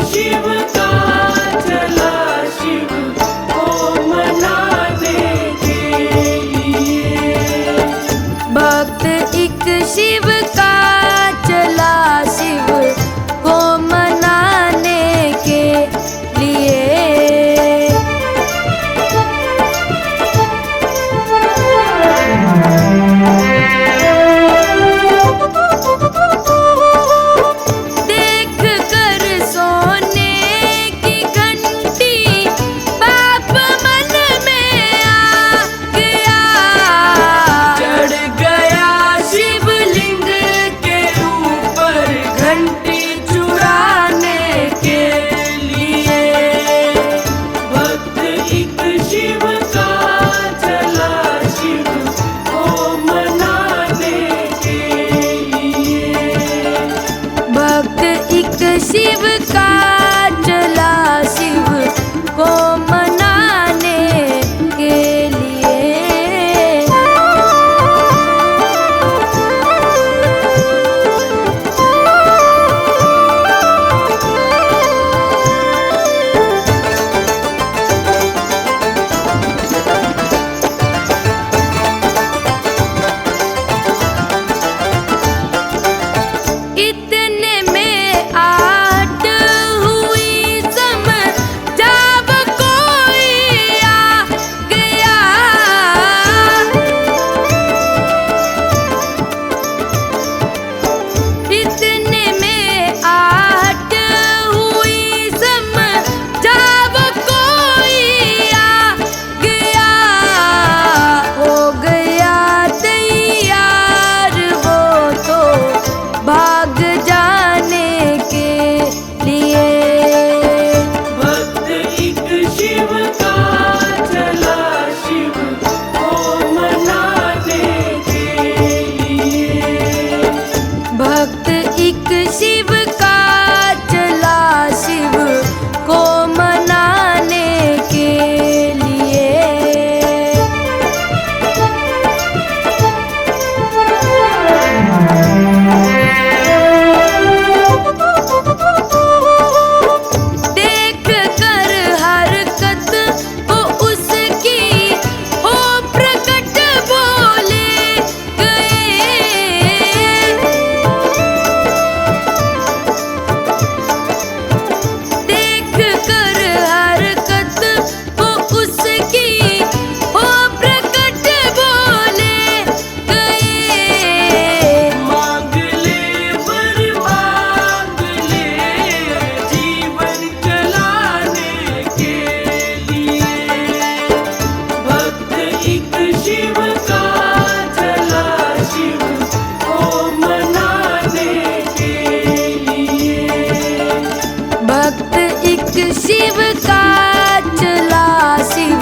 शिव का चला शिव को मनाने के लिए। भक्त एक शिव का चला शिव को मनाने के लिए। देख कर सोने की घंटी बाप मन में आ गया। चढ़ गया शिवलिंग के ऊपर घंटी चुराने के लिए। भक्त एक शिव का चला शिव को मनाने के लिए। भक्त एक शिव का चला शिव को मनाने के लिए। इतने में आहट हुई समझाव कोई आ गया। इतने में आहट हुई समझाव कोई आ गया। हो गया तैयार वो तो भाग जाने के लिए। भक्त एक शिव का चला शिव को मनाने के लिए। भक्त एक शिव का चला शिव को मनाने के लिए। देख कर हरकत वो उसकी हो प्रकट बोले गए। देख कर हरकत वो उसकी हो प्रकट बोले गए। मांग ले वर मांग ले जीवन चलाने के लिए। भक्त एक शिव का चला शिव को मनाने के लिए। भक्त एक शिव का चला शिव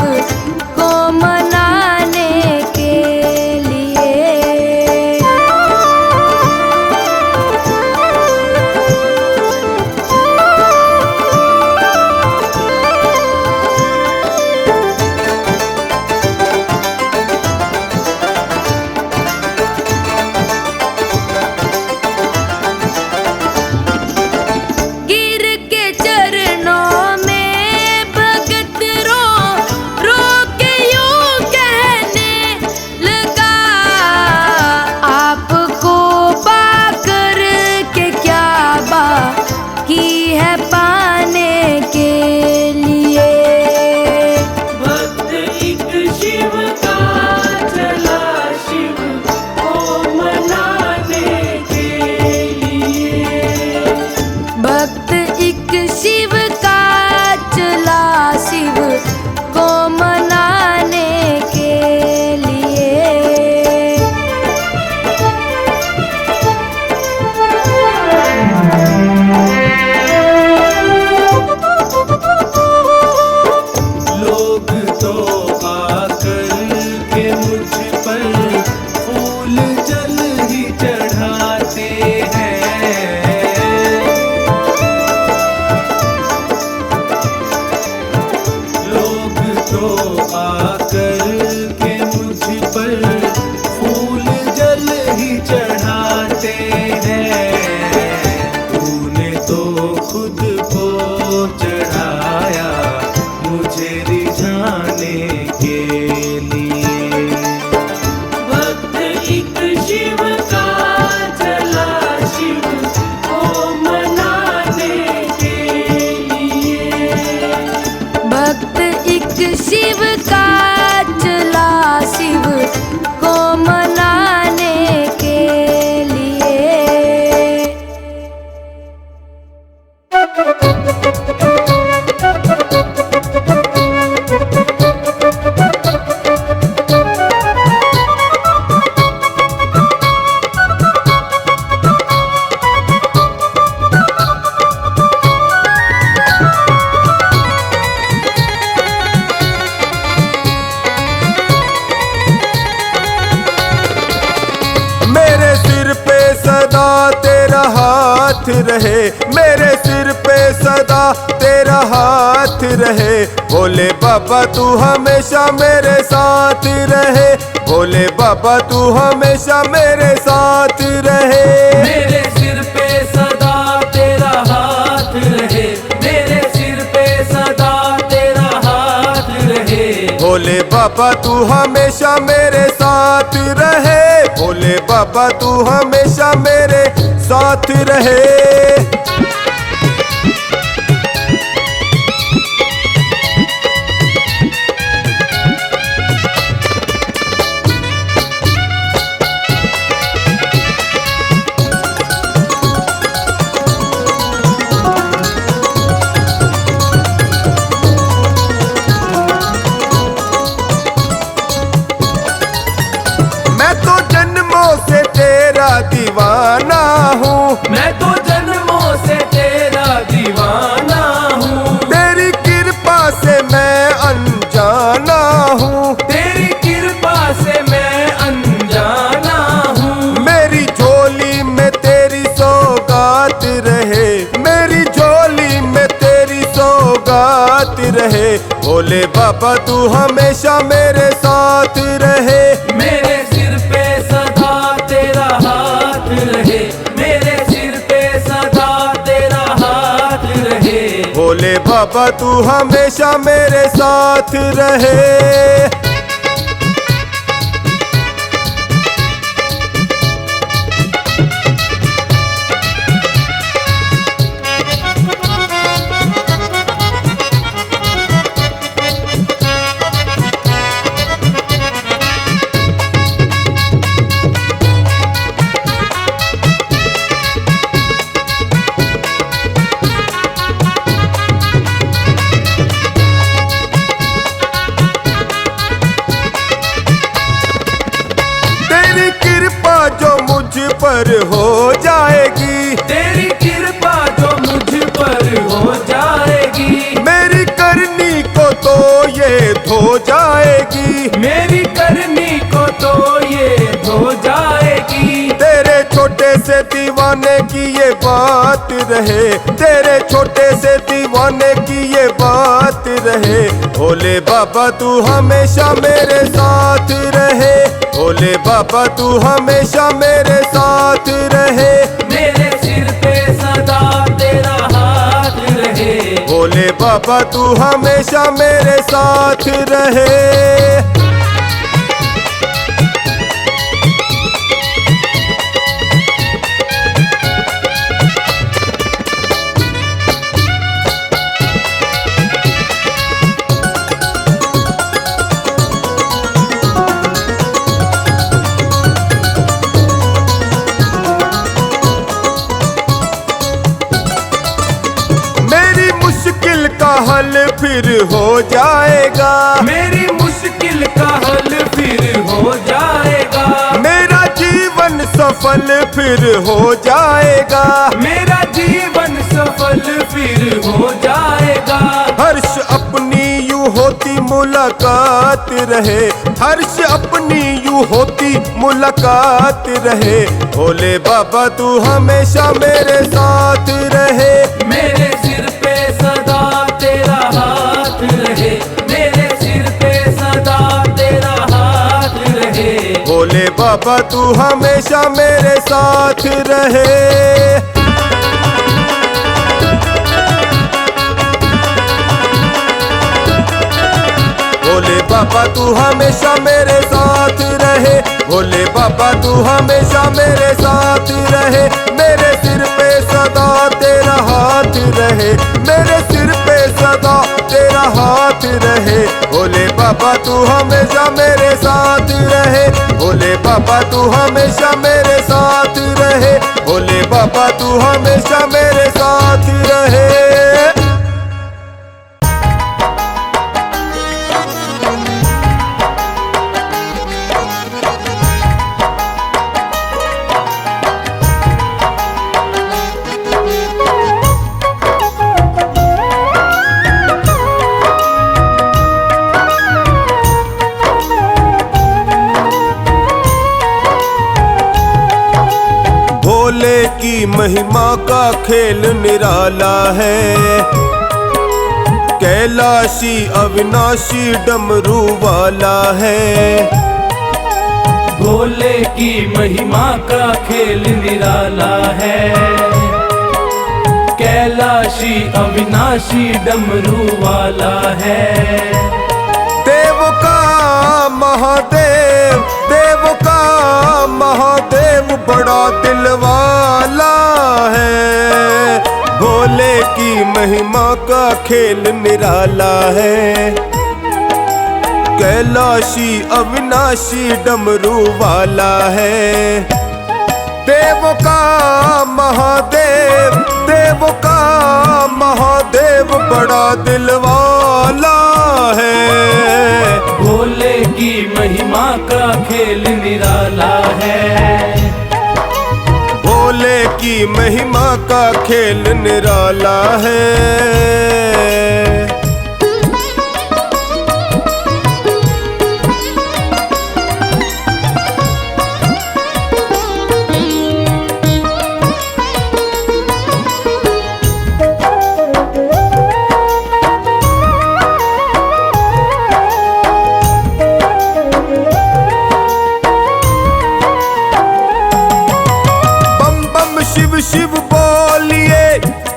को मनाने के लिए। गिर के चरणों में भगत रो रो के यूं कहने लगा। आपको पाकर के क्या बाकी है पाने के लिए। भक्त एक शिव का चला शिव को मनाने के लिए। भक्त एक शिव का चला शिव को मनाने के लिए। लोग तो आकर के मुझ पर फूल जल ही चढ़ाते हैं। लोग तो आकर के मुझ पर फूल जल ही चढ़ाते हैं। तूने तो खुद को शिव का चला शिव को मनाने के लिए। मेरे सिर पे सदा तेरा हाथ रहे, मेरे सिर पे सदा तेरा हाथ रहे। भोले बाबा तू हमेशा मेरे साथ रहे, भोले बाबा तू हमेशा मेरे साथ रहे। मेरे सिर पे सदा तेरा हाथ रहे, मेरे सिर पे सदा तेरा हाथ रहे। भोले बाबा तू हमेशा मेरे साथ रहे, भोले बाबा तू हमेशा मेरे साथ रहे। मैं तो जन्मों से तेरा दीवाना हूँ, मैं तो जन्मों से तेरा दीवाना हूँ। तेरी कृपा से मैं अनजाना हूँ, तेरी कृपा से मैं अनजाना हूँ। मेरी झोली में तेरी सौगात रहे, मेरी झोली में तेरी सौगात रहे। भोले बाबा तू हमेशा मेरे साथ रहे। मेरे सिर पे सदा तेरा हाथ रहे, मेरे सिर पे सदा तेरा हाथ रहे। भोले बाबा तू हमेशा मेरे साथ रहे। तेरी कृपा जो मुझ पर हो जाएगी, तेरी कृपा जो मुझ पर हो जाएगी। मेरी करनी को तो ये धो जाएगी, मेरी करनी को तो ये धो जाएगी। तेरे छोटे से दीवाने की ये बात रहे, तेरे छोटे से दीवाने की ये बात रहे। भोले बाबा तू हमेशा मेरे साथ रहे, भोले बाबा तू हमेशा मेरे साथ रहे। मेरे सिर पे सदा तेरा हाथ रहे, भोले बाबा तू हमेशा मेरे साथ रहे। मेरी मुश्किल का हल फिर हो जाएगा, मेरी मुश्किल का हल फिर हो जाएगा। मेरा जीवन सफल फिर हो जाएगा, मेरा जीवन सफल फिर हो जाएगा। हर्ष अपनी यूं होती मुलाकात रहे, हर्ष अपनी यूं होती मुलाकात रहे। भोले बाबा तू हमेशा मेरे साथ रहे। मेरे सिर पे सदा तेरा हाथ रहे, मेरे सिर पे सदा तेरा हाथ रहे। भोले बाबा तू हमेशा मेरे साथ रहे। भोले बाबा तू हमेशा मेरे साथ रहे, भोले बाबा तू हमेशा मेरे साथ रहे। मेरे सिर पे सदा तेरा हाथ रहे, मेरे सिर पे सदा तेरा हाथ रहे। भोले बाबा तू हमेशा मेरे साथ रहे, भोले बाबा तू हमेशा मेरे साथ रहे, भोले बाबा तू हमेशा मेरे साथ रहे। भोले की महिमा का खेल निराला है, कैलाशी अविनाशी डमरू वाला है। भोले की महिमा का खेल निराला है, कैलाशी अविनाशी डमरू वाला है। देव का महादेव, देव का महादेव बड़ा दिल वाला है। भोले की महिमा का खेल निराला है, कैलाशी अविनाशी डमरू वाला है। देव का महादेव, देव का महादेव बड़ा दिल वाला है। भोले की महिमा का खेल निराला है, भोले की महिमा का खेल निराला है। शिव शिव बोलिए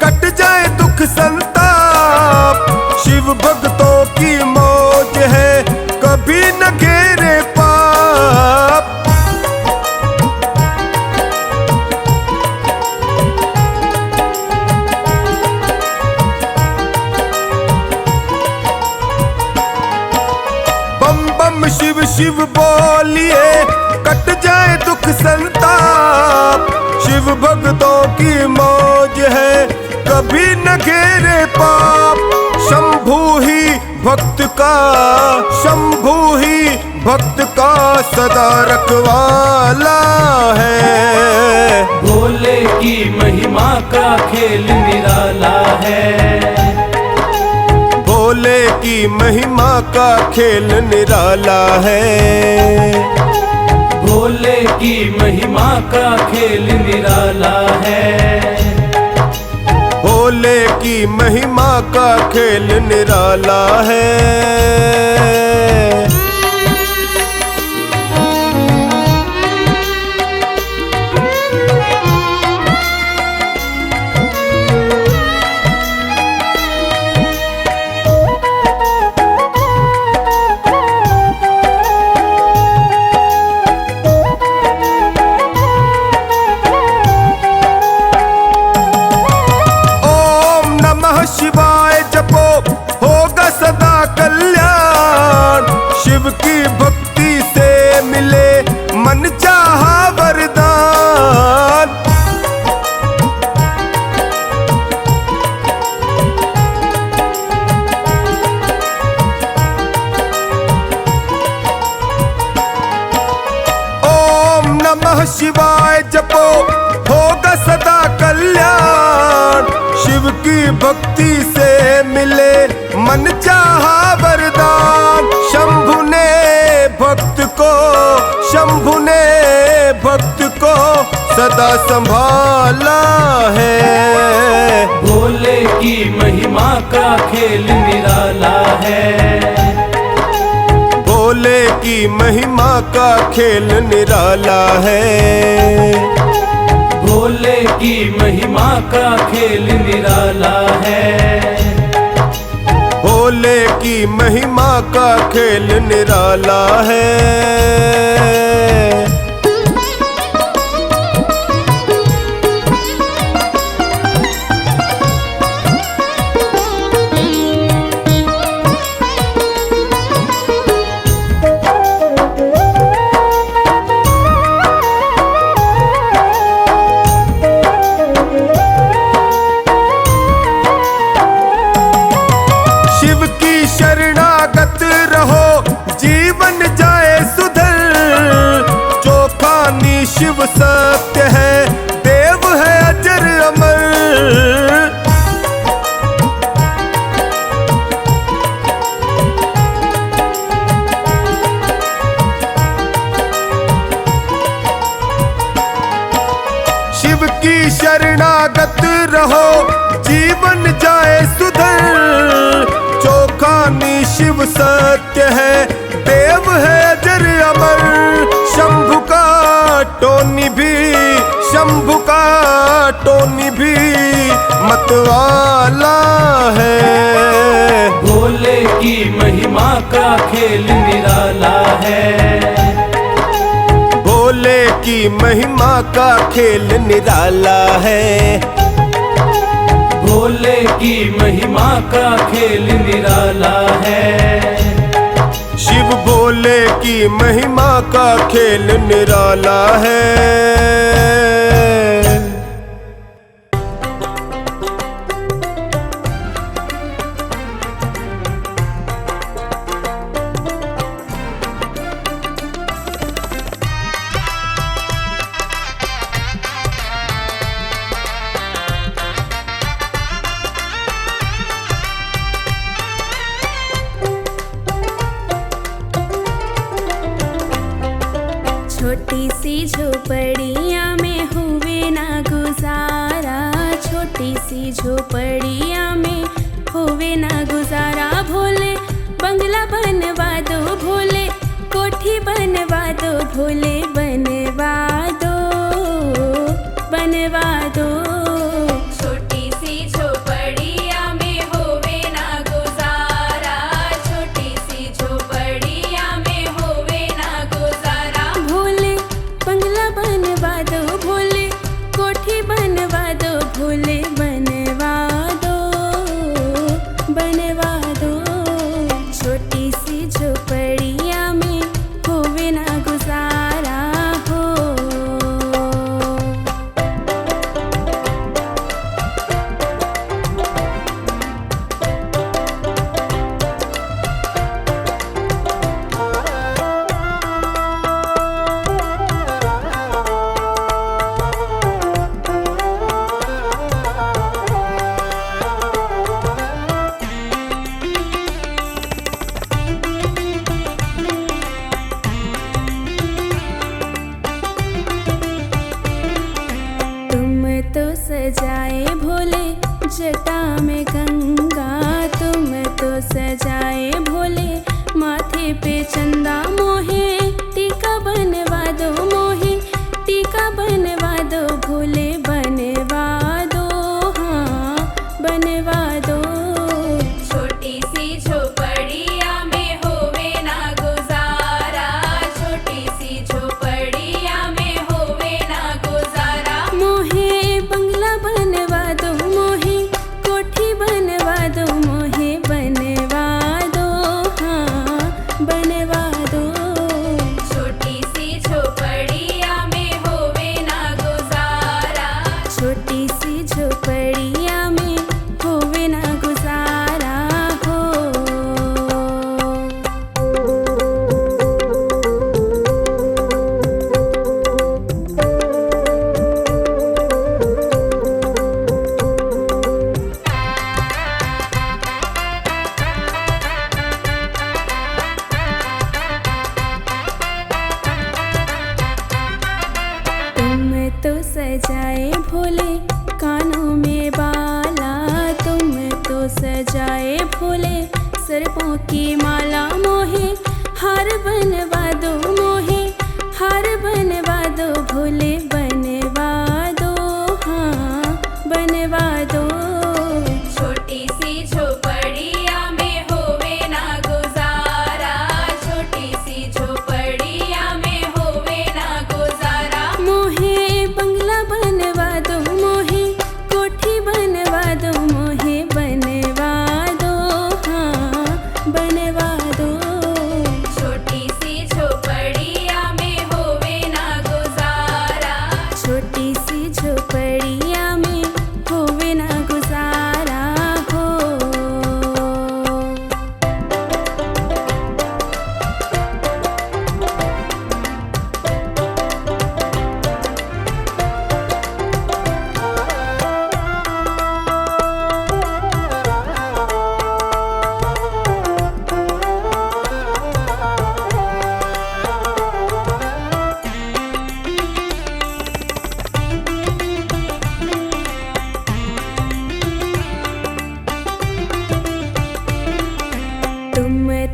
कट जाए दुख संताप, शिव भक्तों की मौज है कभी न घेरे पाप। बम बम शिव शिव बोलिए कट जाए दुख संताप, शिव भक्तों की मौज है कभी न घेरे पाप। शंभू ही भक्त का, शंभू ही भक्त का सदा रखवाला है। भोले की महिमा का खेल निराला है, भोले की महिमा का खेल निराला है। भोले की महिमा का खेल निराला है, भोले की महिमा का खेल निराला है। शिवाय जपो होगा सदा कल्याण, शिव की भक्ति से मिले मन चाहा वरदान। ओम नमः शिवाय जपो होगा सदा कल्याण, शिव की भक्ति से मिले मन चाहा वरदान। शंभु ने भक्त को, शंभु ने भक्त को सदा संभाला है। भोले की महिमा का खेल निराला है, भोले की महिमा का खेल निराला है। भोले की महिमा का खेल निराला है, भोले की महिमा का खेल निराला है। रहो जीवन जाए सुधर। चोखानी शिव सत्य है, देव है अजर अमर। शंभु का टोनी भी, शंभु का टोनी भी मतवाला है। भोले की महिमा का खेल निराला है। भोले की महिमा का खेल निराला है। भोले की महिमा का खेल निराला है। शिव भोले की महिमा का खेल निराला है। छोटी सी झोपड़िया में हुए ना गुजारा। छोटी सी झोपड़िया में हुए ना गुजारा। भोले बंगला बनवा दो, भोले कोठी बनवा दो, भोले बनवा दो, बनवा दो। छोटी सी झोपड़िया में होवे ना गुजारा। छोटी सी झोपड़िया में होवे ना गुजारा। भोले बंगला बनवा दो, भोले कोठी बनवा दो, भोले बनवा दो, बनवा दो। छोटी सी झोपड़िया में होवे ना गुजारा हो। तो सजाए भोले जटा में गंगा। तुम तो सजाए भोले माथे पे चंदा। मोहे टीका बनवा दो, मोहे टीका बनवा दो, भोले बनवा दो, हाँ बनवा दो। छोटी सी झोपड़िया में होवे ना गुजारा। छोटी सी झोपड़िया में होवे ना गुजारा। मोहे बंगला बनवा दो, मोहे कोठी बनवा दो, मोहे बनवा दो, हाँ बनवा दो। छोटी सी झोपड़िया में होवे ना गुजारा। छोटी सी झोपड़िया में होवे ना गुजारा हो। तुम तो सजाए भोले कानों में बाला। तुम तो सजाए भोले सर्पों की माला। मोहे हार बनवा दो, मोहे हार बनवा दो, भोले बनवा दो, हाँ बनवा दो। छोटी सी झोपड़िया में होवे ना गुजारा। छोटी सी झोपड़िया में होवे ना गुजारा। मोहे बंगला बनवा दो, मोहे कोठी बनवा दो, मोहे बनवा दो, हाँ बनवा दो। छोटी सी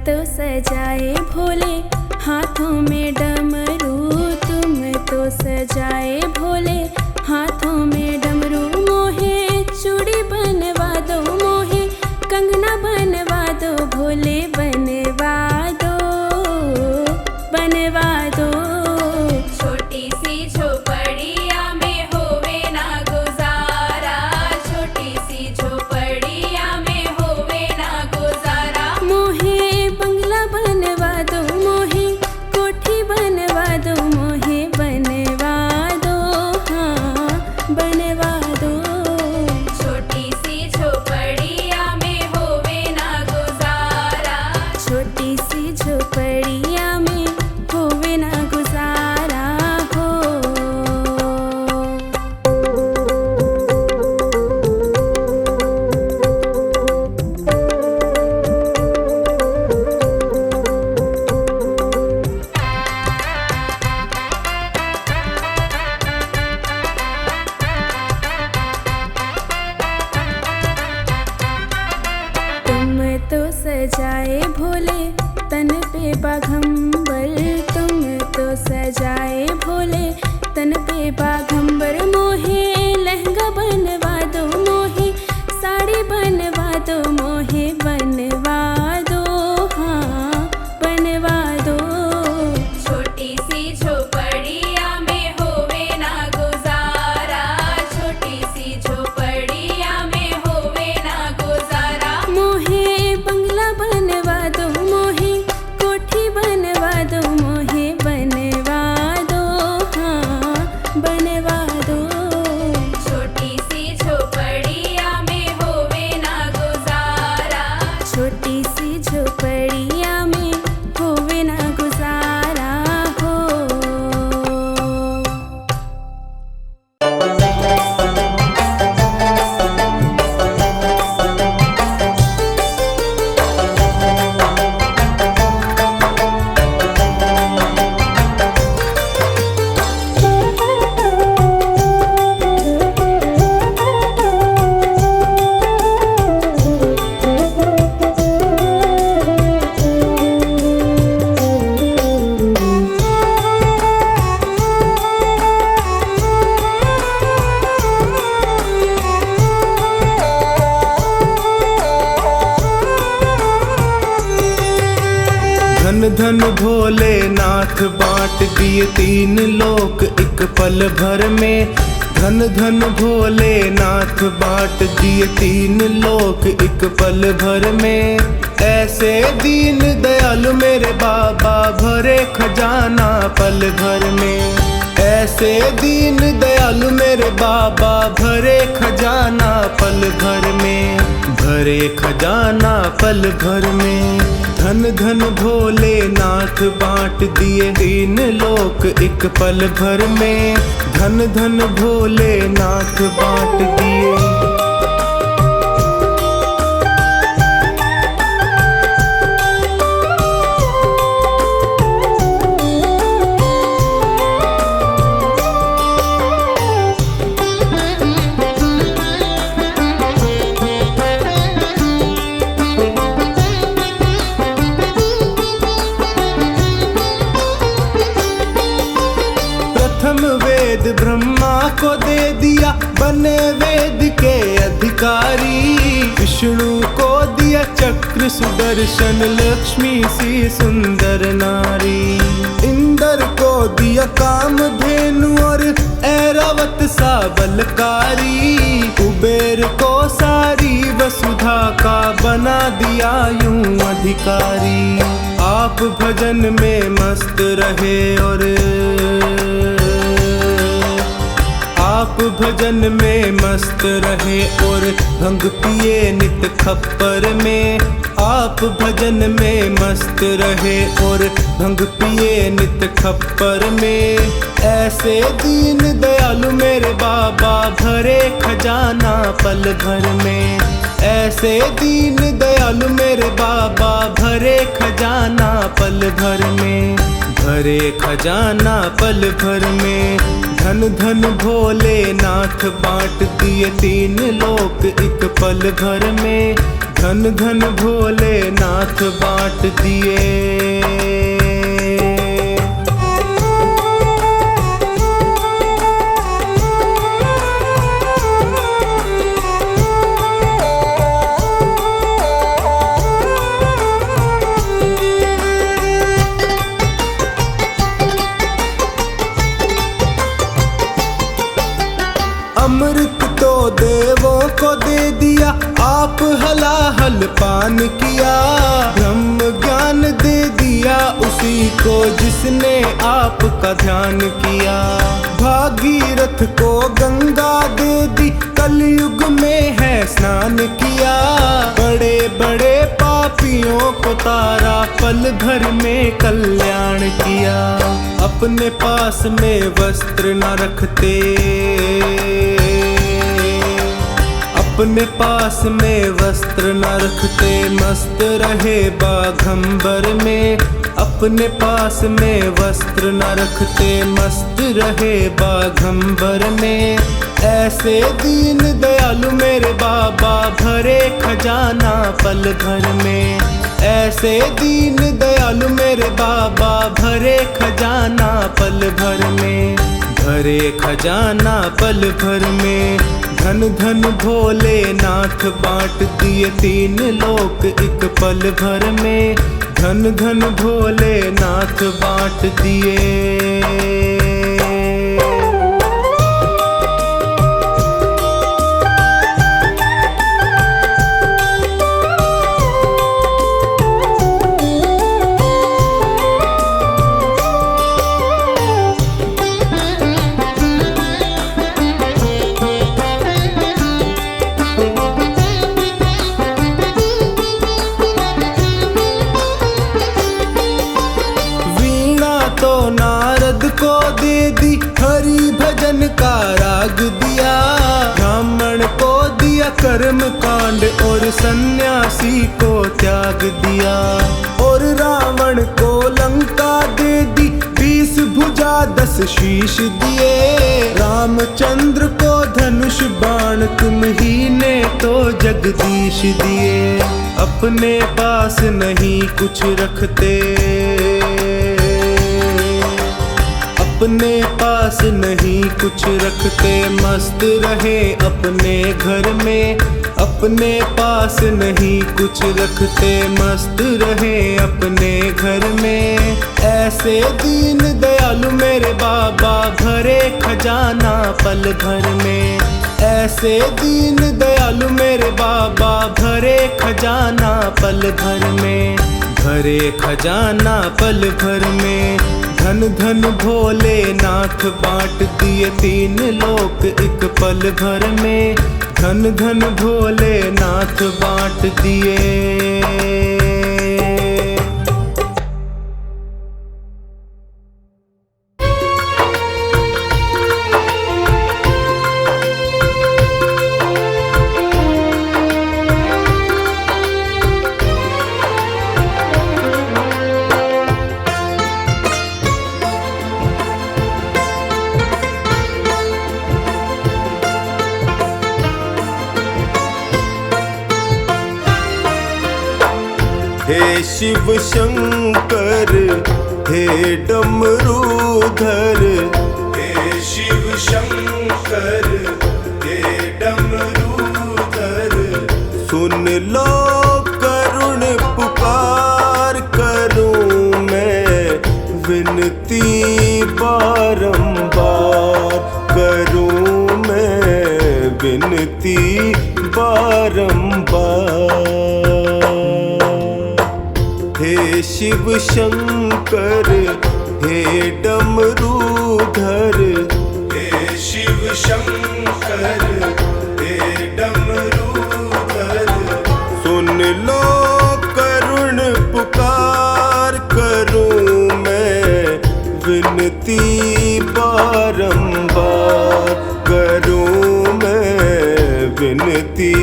तो सजाए भोले हाथों में डमरू, तुम तो सजाए भोले हाथों में डमरू। मोहे चूड़ी बनवा दो, मोहे कंगना बनवा दो, भोले बनवा दो, बनवा दो। छोटी सी झोपड़िया में होवे ना गुजारा, छोटी सी झोपड़िया में होवे ना गुजारा। मोहे बंगला बनवा दो, मोहे कोठी बनवा दो, मोहे बनवा दो, हाँ बनवा दो। छोटी सी झोपड़िया में होवे ना गुजारा, छोटी सी झोपड़िया में होवे ना गुजारा हो। तुम तो सजाए भोले तन पे बाघंबर, तुम तो सजाए भोले तन पे बाघंबर। मोहे लहंगा बनवा दो, मोहे साड़ी बनवा दो, मोहे बनवा दो, हाँ बनवा दो। छोटी सी झोपड़िया में होवे ना गुजारा, छोटी सी झोपड़िया में होवे ना गुजारा। मोहे बंगला बनवा दो, मोहे कोठी बनवा दो, मोहे बनवा दो, हाँ बनवा दो। छोटी सी झोपड़िया में होवे ना गुजारा, छोटी सी झोपड़िया में होवे ना गुजारा हो। धन धन भोलेनाथ बांट दिए तीन लोक एक पल भर में। धन धन भोलेनाथ बांट दिए तीन लोक एक पल भर में। ऐसे दीन दयालु मेरे बाबा भरे खजाना पल भर में। ऐसे दीन दयालु मेरे बाबा भरे खजाना पल भर में, भरे खजाना पल भर में। धन धन भोलेनाथ बांट दिए तीन लोक एक पल भर में। धन धन भोलेनाथ बांट दिए। वेद ब्रह्मा को दे दिया बने वेद के अधिकारी। विष्णु को दिया चक्र सुदर्शन लक्ष्मी सी सुंदर नारी। इंद्र को दिया कामधेनु और ऐरावत सा बलकारी। कुबेर को सारी वसुधा का बना दिया यूं अधिकारी। आप भजन में मस्त रहे और आप भजन में मस्त रहे और भंग पिए नित खप्पर में। आप भजन में मस्त रहे और भंग पिए नित खप्पर में। ऐसे दीन दयालु मेरे बाबा भरे खजाना पल भर में। ऐसे दीन दयालु मेरे बाबा भरे खजाना पल भर में, भरे खजाना पल भर में। धन धन भोलेनाथ बांट दिए तीन लोक एक पल भर में। धन धन भोलेनाथ बांट दिए। अमृत तो देवों को दे दिया, आप हलाहल पान किया। ब्रह्म ज्ञान दे दिया उसी को जिसने आपका ध्यान किया। भागीरथ को गंगा दे दी, कलयुग में है स्नान किया। बड़े बड़े पापियों को तारा, पल भर में कल्याण किया। अपने पास में वस्त्र न रखते, अपने पास में वस्त्र न रखते, मस्त रहे बाघंबर में। अपने पास में वस्त्र न रखते, मस्त रहे बाघंबर में। ऐसे दीन दयालु मेरे बाबा, भरे खजाना पल भर में। ऐसे दीन दयालु मेरे बाबा, भरे खजाना पल भर में। भरे खजाना पल भर में। धन धन भोलेनाथ बांट दिए तीन लोक एक पल भर में। धन धन भोलेनाथ बांट दिए। को दे दी, हरि भजन का राग दिया। ब्राह्मण को दिया कर्म कांड और सन्यासी को त्याग दिया। और रावण को लंका दे दी, 20 भुजा 10 शीश दिए। रामचंद्र को धनुष बाण तुम ही ने तो जगदीश दिए। अपने पास नहीं कुछ रखते, अपने पास नहीं कुछ रखते, मस्त रहे अपने घर में। अपने पास नहीं कुछ रखते, मस्त रहे अपने घर में। ऐसे दीन दयालु मेरे बाबा, भरे खजाना पल भर में। ऐसे दीन दयालु मेरे बाबा, भरे खजाना पल भर में। भरे खजाना पल भर में। धन धन भोलेनाथ बांट दिए तीन लोक एक पल भर में। धन धन भोलेनाथ बांट दिए। हे शिव शंकर, हे डमरूधर। हे शिव शंकर, हे डमरूधर। सुन लो करुण पुकार करूं मैं, विनती बारंबार करूं मैं, विनती बारंबार। हे शिव शंकर, हे डमरूधर। हे शिव शंकर, हे डमरूधर। सुन लो करुण पुकार करूं मैं, विनती बारंबार करूं मैं, विनती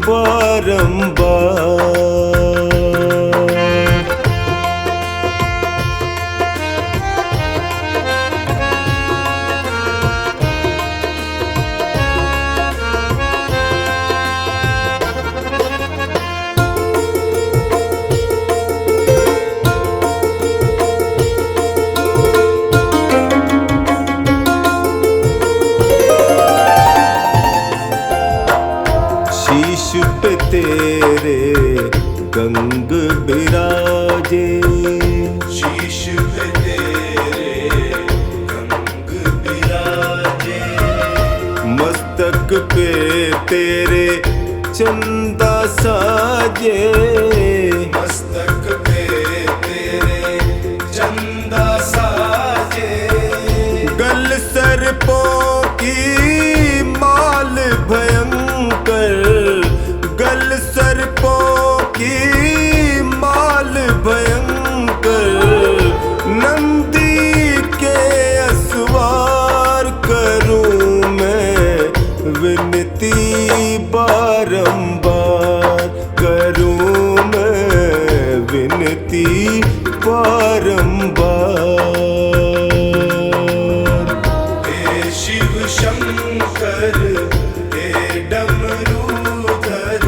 बारंबार। रंग बिराजे। शीश पे तेरे रंग बिराजे, मस्तक पे तेरे चंदा साजे। मस्तक पे तेरे चंदा साजे। गल सर्पों की माल भयंकर, गल सर्पों की माल भयंकर। नंदी के असवार करूं मैं विनती बारंबार, करूं मैं विनती बारंबार। हे शिव शंकर हे डमरूधर,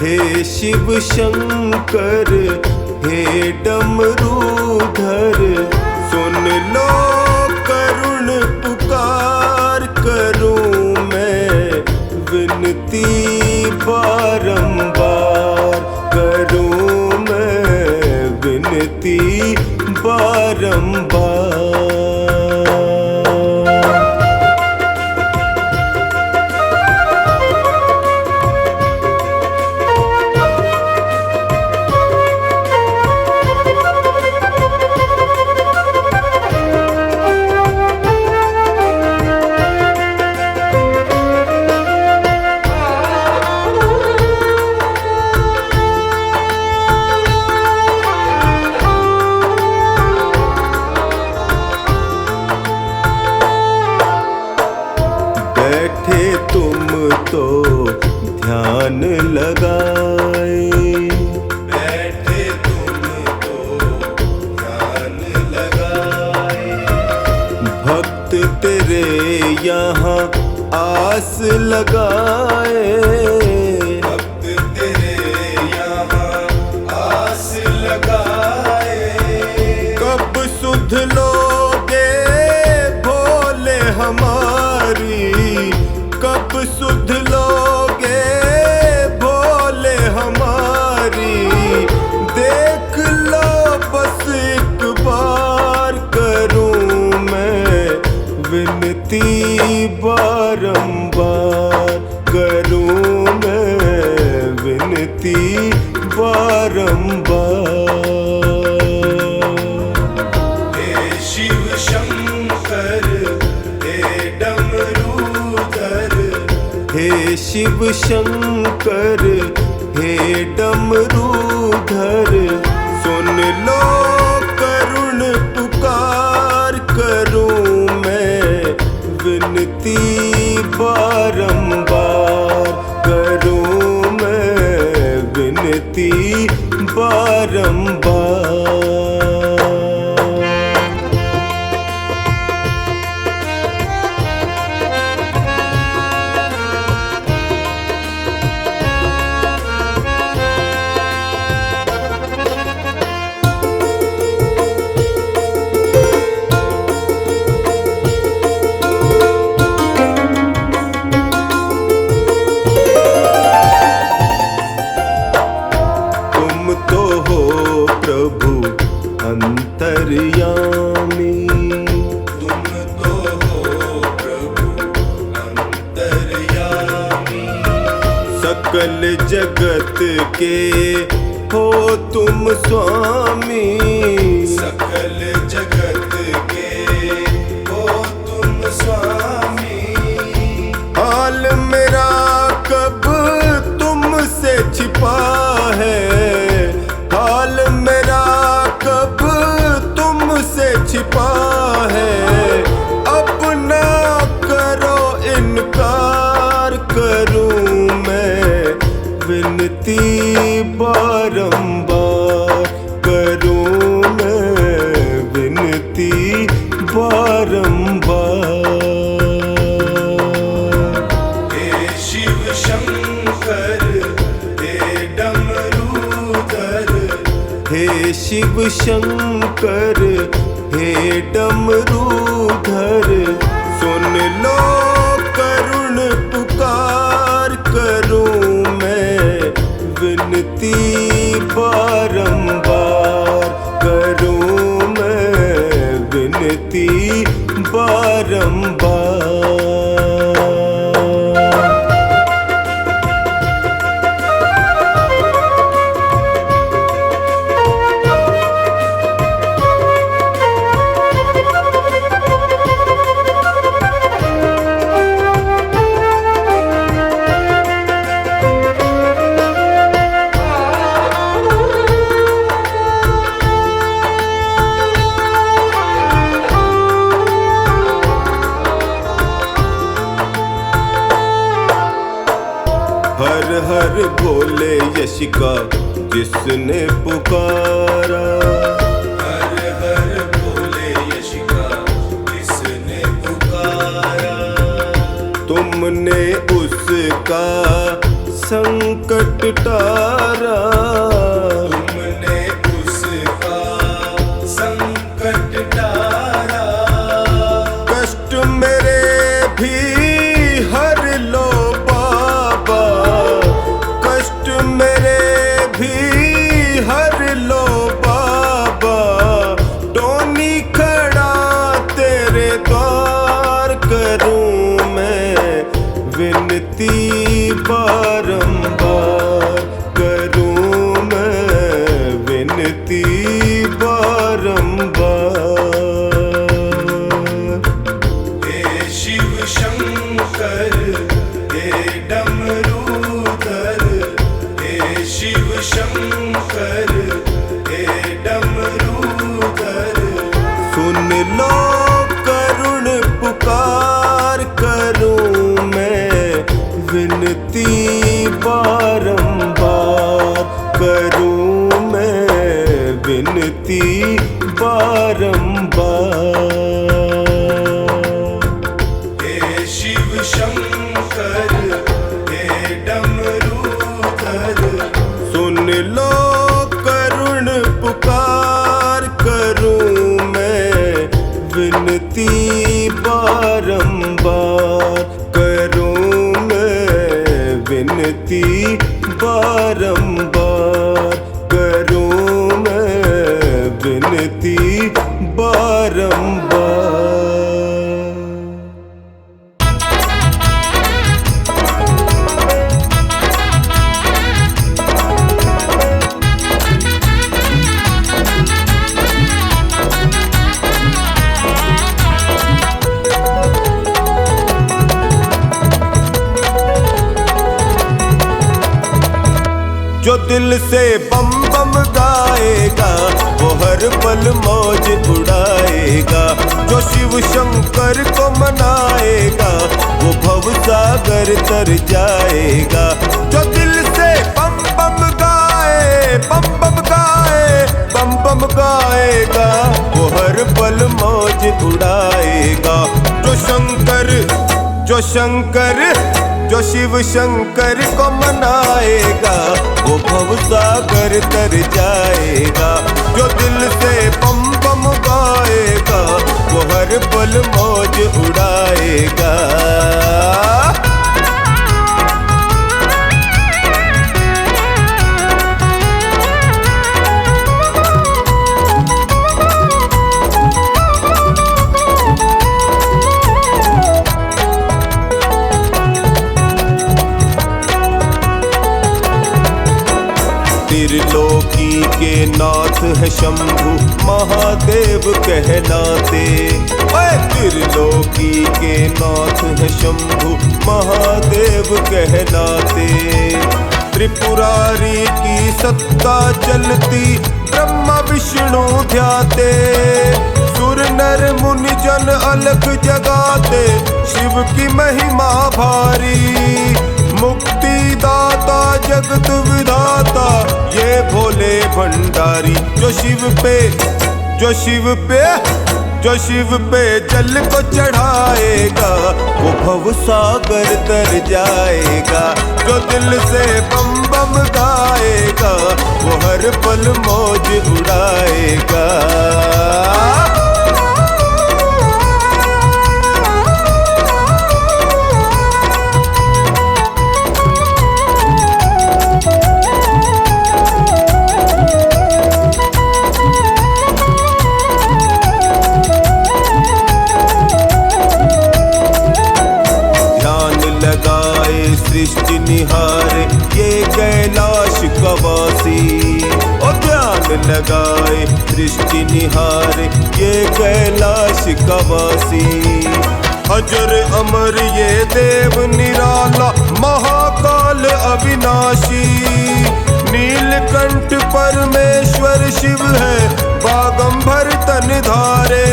हे शिव शंकर हे डमरूधर। सुन लो करुण पुकार, करूं मैं विनती बारंबार, करूं मैं विनती बारंबार। बैठे तुम तो ध्यान लगाए, बैठे तुम तो ध्यान लगाए। भक्त तेरे यहाँ आस लगाए। भक्त तेरे यहाँ आस लगाए। कब सुध लोगे भोले हमारी, कब सुध लोगे भोले हमारी। देख लो बस एक बार, करूं मैं विनती बारंबार, करूं मैं विनती बारंबार। हे शिव शंकर हे डमरूधर, हे शिव शंकर हे डमरूधर। सुन लो करुण पुकार, करूं मैं विनती बारंबार, करूं मैं विनती बारंबार। प्रभु अंतर्यामी, तुम तो हो प्रभु अंतर्यामी। सकल जगत के हो तुम स्वामी। सकल जगत के हो तुम स्वामी। हाल मेरा कब तुमसे छिपा है, हाल मेरा कब तुमसे छिपा है। अब ना करो इनकार, करूं मैं विनती बारंबार, करूं मैं विनती बारंबार। हे शिव शंकर हे डमरूधर, हे शिव शंकर हे डमरूधर। सुन लो करुण पुकार, करूं मैं विनती बारंबार। हर हर बोले यश का जिसने पुकारा, हर हर बोले यश का जिसने पुकारा। तुमने उसका संकट टारा, तुमने उसका संकट टारा। कष्ट मेरे भी हर लो बाबा, कष्ट मेरे भी हर लो बाबा। टोनी खड़ा तेरे द्वार करूं मैं विनती बारंबार, करूं मैं विनती बारंबार। हे शिव शंकर हे डमरूधर, हे शिव शंकर हे डमरूधर। सुन लो करुण पुकार करूं मैं विनती बारंबार, करूं मैं विनती बारंबार। हे शिव शंकर हे डमरूधर। सुन लो करुण पुकार करूं मैं विनती बारंबार, करूं मैं विनती बारंबार, करूं मैं विनती बारंबार। जो दिल से बम बम गाएगा वो हर पल मौज उड़ाएगा, जो शिव शंकर को मनाएगा वो भव सागर तर जाएगा। जो दिल से बम बम गाए, बम बम गाए, बम बम गाएगा वो हर पल मौज उड़ाएगा। जो शंकर, जो शंकर, जो शिव शंकर को मनाएगा वो भव सागर तर जाएगा। जो दिल से बम बम गाएगा वो हर पल मौज उड़ाएगा। त्रिलोकी के नाथ है शंभु महादेव कहलाते, त्रिलोकी के नाथ है शंभु महादेव कहलाते। त्रिपुरारी की सत्ता चलती ब्रह्मा विष्णु ध्याते, सुर नर मुनि जन अलख जगाते शिव की महिमा भारी। मुक्ति दाता जगत विधाता ये भोले भंडारी। जो शिव पे, जो शिव पे, जो शिव पे जल को चढ़ाएगा वो भव सागर तर जाएगा। जो दिल से बम बम गाएगा वो हर पल मौज उड़ाएगा। लगाए दृष्टि निहारे ये कैलाश का वासी। अजर अमर ये देव निराला महाकाल अविनाशी। नीलकंठ परमेश्वर शिव है बागंबर तन धारे।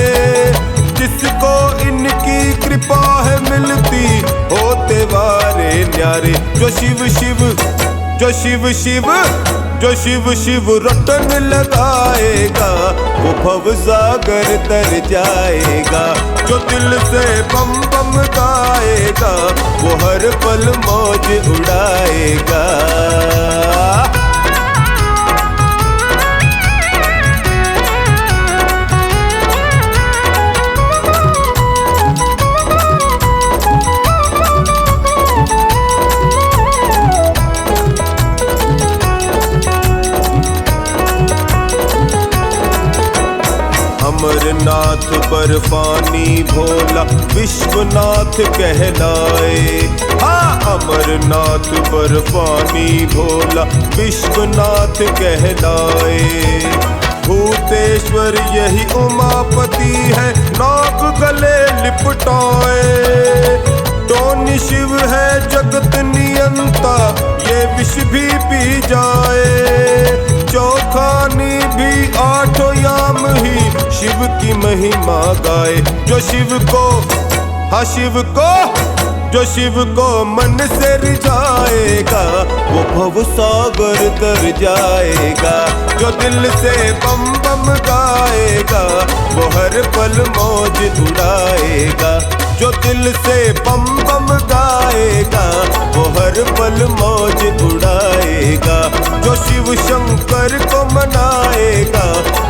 जिसको इनकी कृपा है मिलती होते वारे न्यारे। जो शिव शिव जो शिव शिव जो शिव शिव रटन लगाएगा वो भव सागर तर जाएगा। जो दिल से बम बम गाएगा वो हर पल मौज उड़ाएगा। अमरनाथ बर्फानी भोला विश्वनाथ कहलाए। हाँ अमरनाथ बर्फानी भोला विश्वनाथ कहलाए। भूतेश्वर यही उमापति है नाग गले लिपटाए। टोनी शिव है जगत नियंता ये विष भी पी जाए। चौखानी भी आठों याम ही शिव की महिमा गाए। जो शिव को हाँ शिव को जो शिव को मन से रिझाएगा वो भव सागर तर जाएगा। जो दिल से बम बम गाएगा वो हर पल मौज उड़ाएगा। जो दिल से बम बम गाएगा वो हर पल मौज उड़ाएगा। जो शिव शंकर को मनाएगा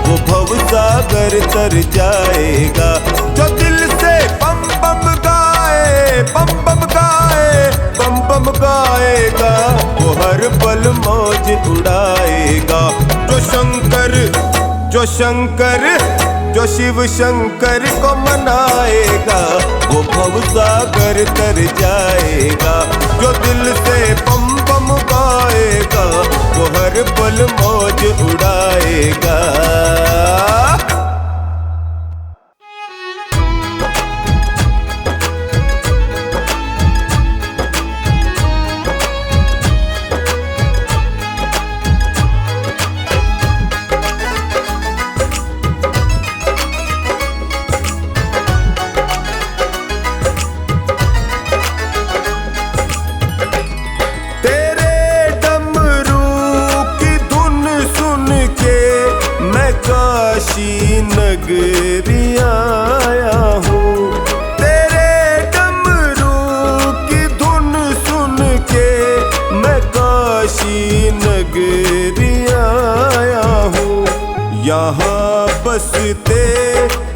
वो भव सागर तर जाएगा। जो दिल से बम बम गाए बम बम गाए बम बम गाएगा वो हर पल मौज उड़ाएगा। जो शिव शंकर को मनाएगा वो भव सागर तर जाएगा। जो दिल से बम बम गाएगा वो हर पल मौज उड़ाएगा। काशी नगरी आया हूँ। तेरे डमरू की धुन सुन के मैं काशी नगरी आया हूँ। यहाँ बसते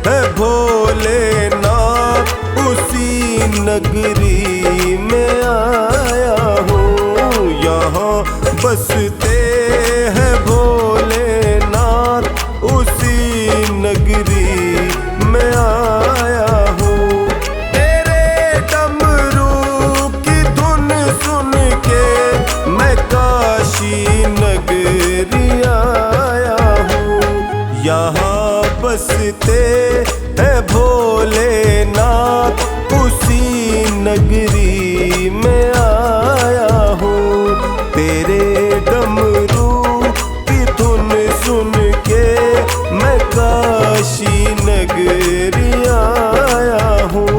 हैं भोलेनाथ उसी नगरी में आया हूँ। यहाँ बसते हैं भोलेनाथ उसी नगरी में आया हूँ। तेरे डमरू की धुन सुन के मैं काशी नगरी आया हूँ। यहाँ बसते हैं भोलेनाथ उसी नगरी में आया हूँ। तेरे डमरू की धुन सुन के मैं काशी नगरी आया हूँ।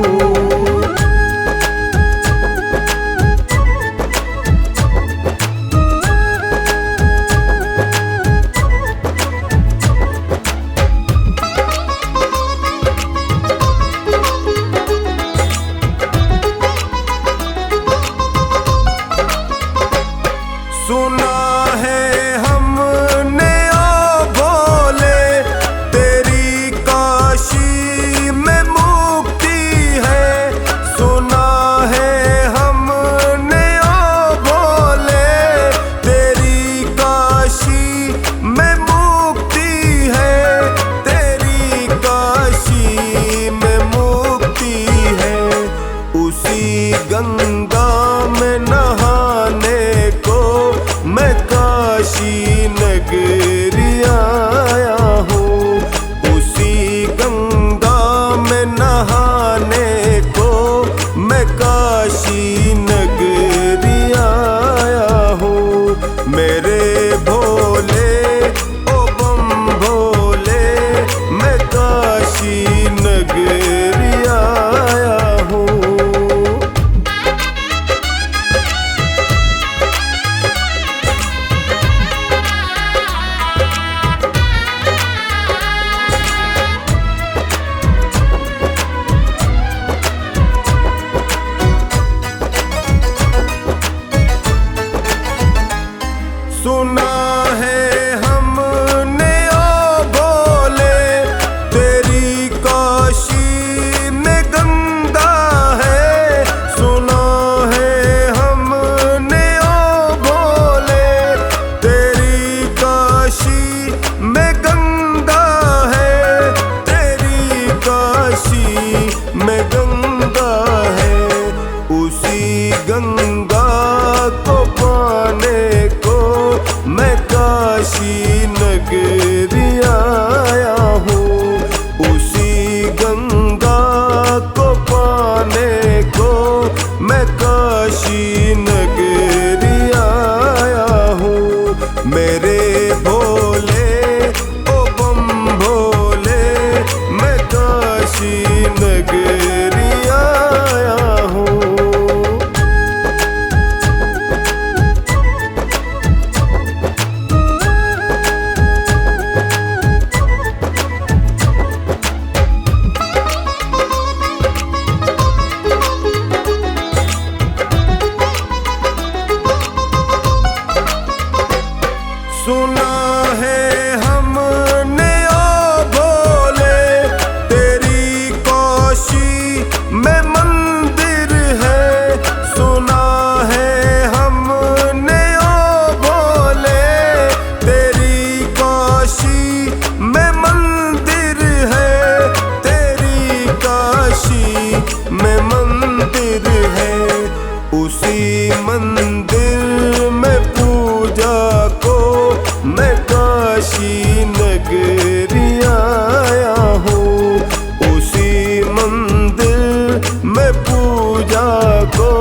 काशी नगरी आया हूँ, उसी मंदिर में पूजा को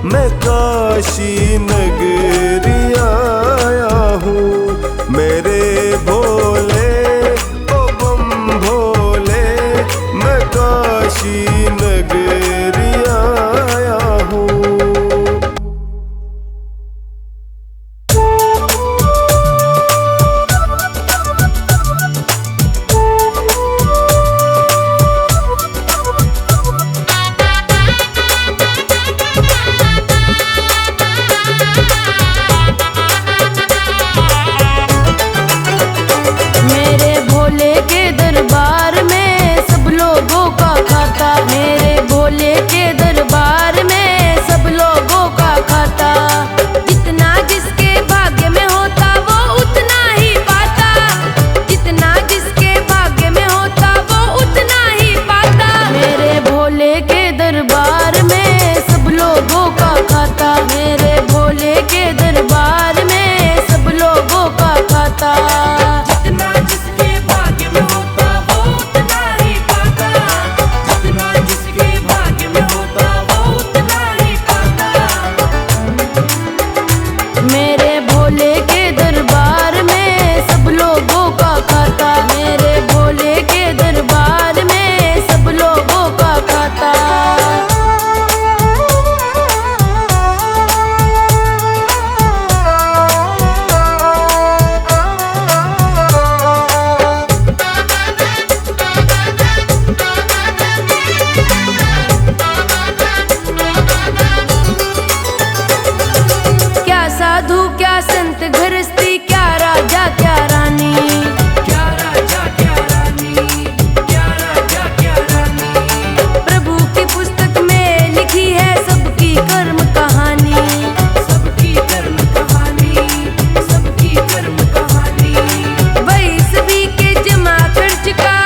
मैं काशी नगरी आया हूँ। मेरे भोले ओ बम भोले, मैं काशी नगरी आया हूँ। मेरे भोले के दरबार में सब लोगों का खाता, मेरे भोले के दरबार में सब लोगों का खाता। जितना जिसके भाग्य में होता वो उतना ही पाता, जितना जिसके भाग्य में होता वो उतना ही पाता। मेरे भोले के दरबार में सब लोगों का खाता, मेरे भोले के दरबार में सब लोगों का खाता। जितना जिसके भाग्य में होता वो उतना ही पाता, जितना जिसके भाग्य में होता वो उतना ही पाता। मेरे भोले के दरबार में सब लोगों का खाता, मेरे भोले के दरबार में सब लोगों का खाता। क्या साधु क्या संत गृहस्थी, क्या राजा क्या रानी, क्या राजा क्या रानी, क्या राजा क्या रानी। प्रभु की पुस्तक में लिखी है सबकी कर्म कहानी, सबकी कर्म कहानी, सबकी कर्म कहानी। वही सभी के जमा खर्च का,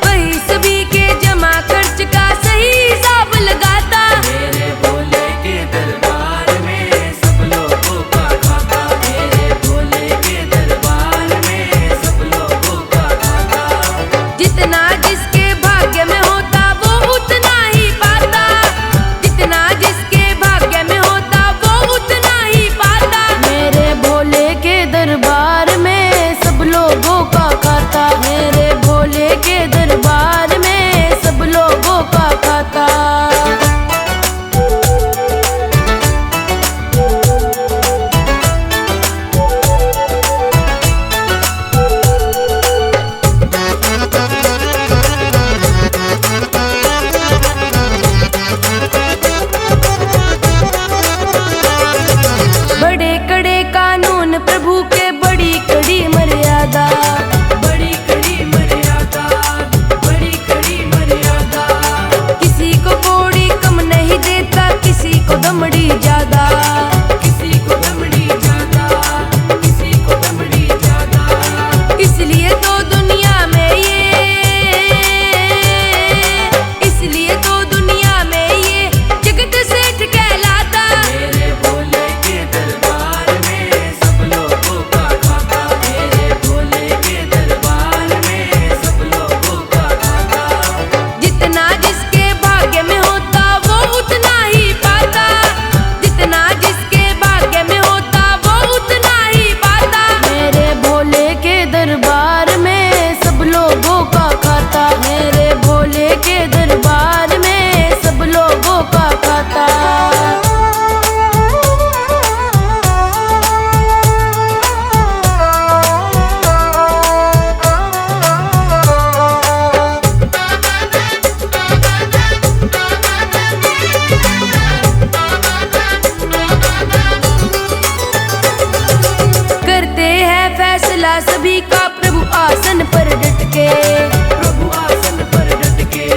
वही सभी के जमा खर्च का सही हिसाब लगाता। मेरे भोले के दरबार में सब लोगों का खाता, मेरे भोले के दरबार में सब लोगों का खाता। जितना जिसके भाग्य में होता वो उतना ही पाता, जितना जिसके भाग्य में होता वो उतना ही पाता। मेरे भोले के दरबार में सब लोगों का खाता, मेरे भोले के दरबार में सब लोगों का खाता। बड़े कड़े कानून प्रभु के, बड़ी कड़ी मर्यादा, बड़ी कड़ी मर्यादा, बड़ी कड़ी मर्यादा। किसी को कोड़ी कम नहीं देता, किसी को दमड़ी ज्यादा। किसी को दमड़ी ज्यादा, किसी को दमड़ी ज्यादा। इसलिए तो दुनिया में ये, इसलिए तो दुनिया में ये जगत सेठ कहलाता। मेरे भोले के दरबार में सब लोगों का खाता, मेरे भोले के दरबार में सब लोगों का खाता। जितना जिसके भाग्य में होता वो उतना ही पाता, जितना जिसके भाग्य में होता वो उतना ही पाता। मेरे भोले के दरबार में सब लोगों का खाता, मेरे भोले के दरबार में सब लोगों का खाता। करते हैं फैसला सभी का प्रभु आसन पर डट के, प्रभु आसन पर डट के,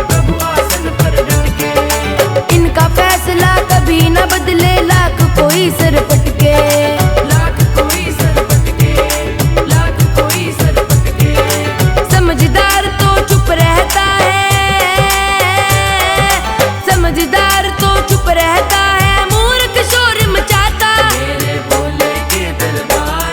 प्रभु आसन पर डट के। इनका फैसला कभी न बदले, लाख कोई सर पटके। लाख कोई सर पटके, लाख कोई सर पटके। समझदार तो चुप रहता है, समझदार तो चुप रहता है, मूर्ख शोर मचाता। मेरे भोले के दरबार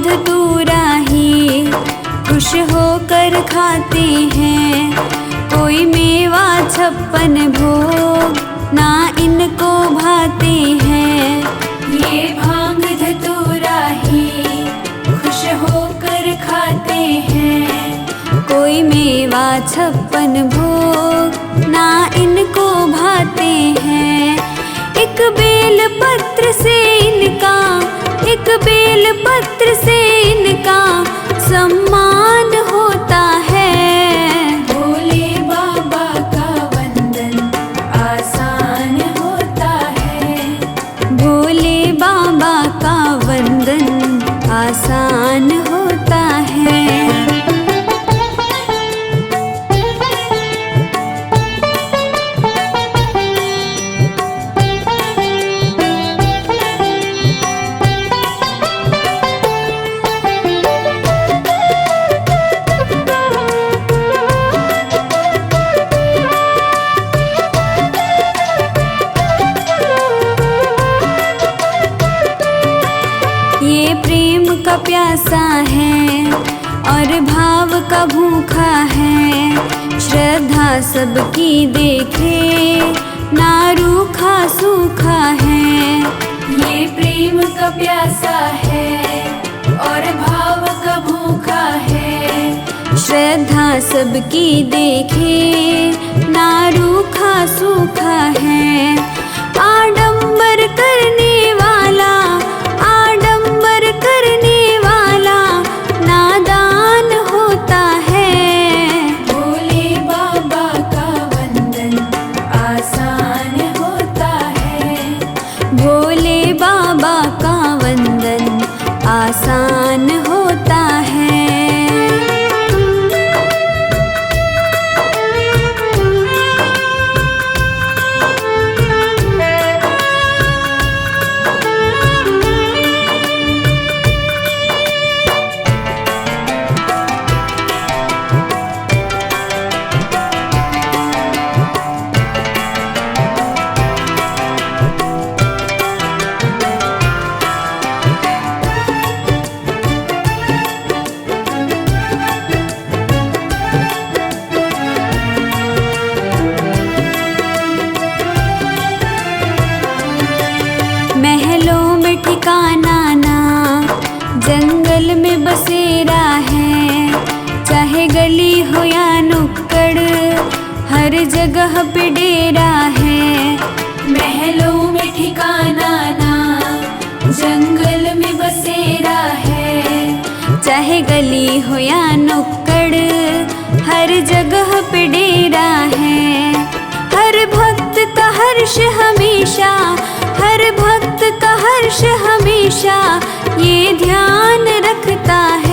धतूरा ही खुश होकर खाते हैं। कोई मेवा 56 भोग ना इनको भाते हैं। ये भांग धतूरा ही खुश होकर खाते हैं। कोई मेवा 56 भोग ना इनको भाते हैं। एक बेल पत्र से इनका, एक बेल पत्र से इनका सम्मान होता है। भोले बाबा का वंदन आसान होता है। भोले बाबा का वंदन आसान होता है। ये प्रेम का प्यासा है और भाव का भूखा है। श्रद्धा सबकी देखे ना रूखा सूखा है। ये प्रेम का प्यासा है और भाव का भूखा है। श्रद्धा सबकी देखे ना रूखा सूखा है। आडंबर करने वाला, आडंबर करने वाला नादान होता है। भोले बाबा का वंदन आसान होता है। भोले बाबा का वंदन आसान होता है। महलों में ठिकाना ना, जंगल में बसेरा है। चाहे गली हो या नुक्कड़, हर जगह पे डेरा है। महलों में ठिकाना ना, जंगल में बसेरा है। चाहे गली हो या नुक्कड़, हर जगह पे डेरा है। हर भक्त का हर्ष हमेशा, हर भक्त का हर्ष हमेशा ये ध्यान रखता है।